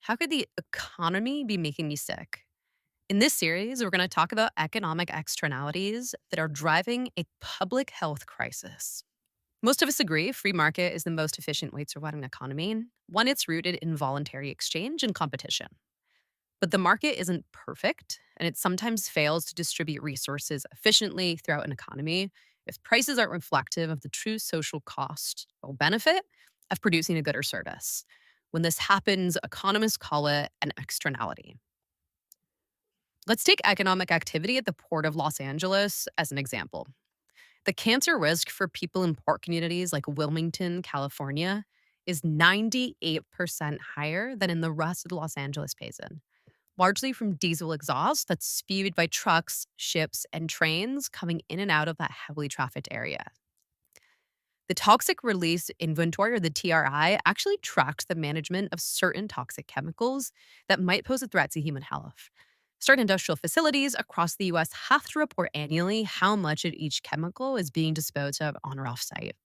How could the economy be making me sick? In this series, we're going to talk about economic externalities that are driving a public health crisis. Most of us agree free market is the most efficient way to run an economy, one it's rooted in voluntary exchange and competition. But the market isn't perfect, and it sometimes fails to distribute resources efficiently throughout an economy if prices aren't reflective of the true social cost or benefit of producing a good or service. When this happens, economists call it an externality. Let's take economic activity at the Port of Los Angeles as an example. The cancer risk for people in port communities like Wilmington, California, is 98% higher than in the rest of the Los Angeles basin, largely from diesel exhaust that's spewed by trucks, ships, and trains coming in and out of that heavily trafficked area. The Toxic Release Inventory, or the TRI, actually tracks the management of certain toxic chemicals that might pose a threat to human health. Certain industrial facilities across the US have to report annually how much of each chemical is being disposed of on or off site.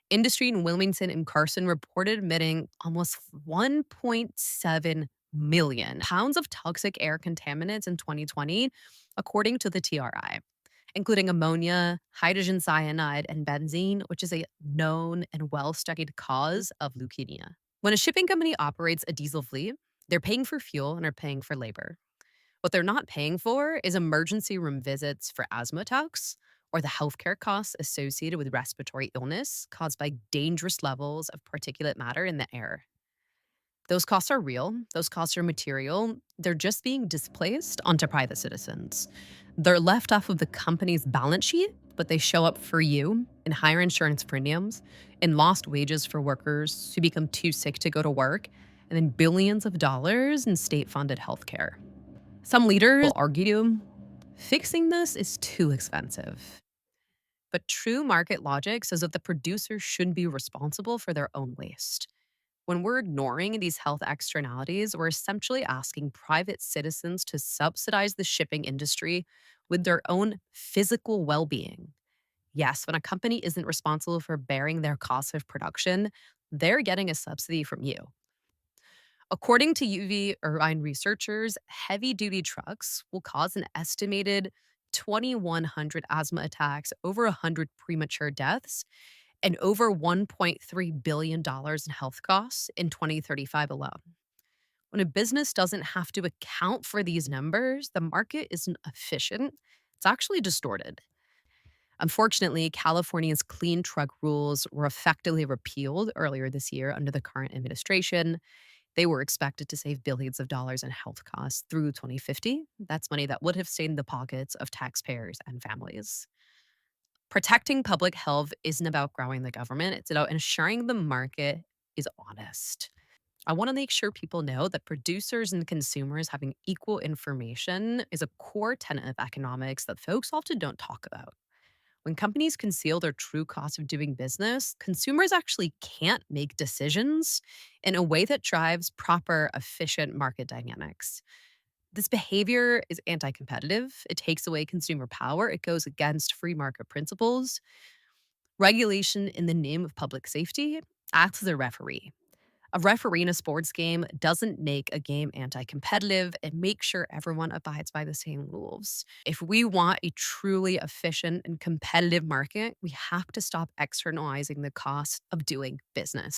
Industry in Wilmington and Carson reported emitting almost 1.7 million pounds of toxic air contaminants in 2020, according to the TRI, including ammonia, hydrogen cyanide, and benzene, which is a known and well studied cause of leukemia. When a shipping company operates a diesel fleet, they're paying for fuel and are paying for labor. What they're not paying for is emergency room visits for asthma attacks or the healthcare costs associated with respiratory illness caused by dangerous levels of particulate matter in the air. Those costs are real, those costs are material. They're just being displaced onto private citizens. They're left off of the company's balance sheet, but they show up for you in higher insurance premiums, in lost wages for workers who become too sick to go to work, and in billions of dollars in state funded healthcare. Some leaders will argue fixing this is too expensive. But true market logic says that the producers shouldn't be responsible for their own waste. When we're ignoring these health externalities, we're essentially asking private citizens to subsidize the shipping industry with their own physical well being. Yes, when a company isn't responsible for bearing their costs of production, they're getting a subsidy from you. According to UV Irvine researchers, heavy duty trucks will cause an estimated 2,100 asthma attacks, over 100 premature deaths, and over $1.3 billion in health costs in 2035 alone. When a business doesn't have to account for these numbers, the market isn't efficient, it's actually distorted. Unfortunately, California's clean truck rules were effectively repealed earlier this year under the current administration. They were expected to save billions of dollars in health costs through 2050. That's money that would have stayed in the pockets of taxpayers and families. Protecting public health isn't about growing the government, it's about ensuring the market is honest. I want to make sure people know that producers and consumers having equal information is a core tenet of economics that folks often don't talk about. When companies conceal their true cost of doing business, consumers actually can't make decisions in a way that drives proper, efficient market dynamics. This behavior is anti competitive. It takes away consumer power. It goes against free market principles. Regulation in the name of public safety acts as a referee. A referee in a sports game doesn't make a game anti competitive and make sure everyone abides by the same rules. If we want a truly efficient and competitive market, we have to stop externalizing the cost of doing business.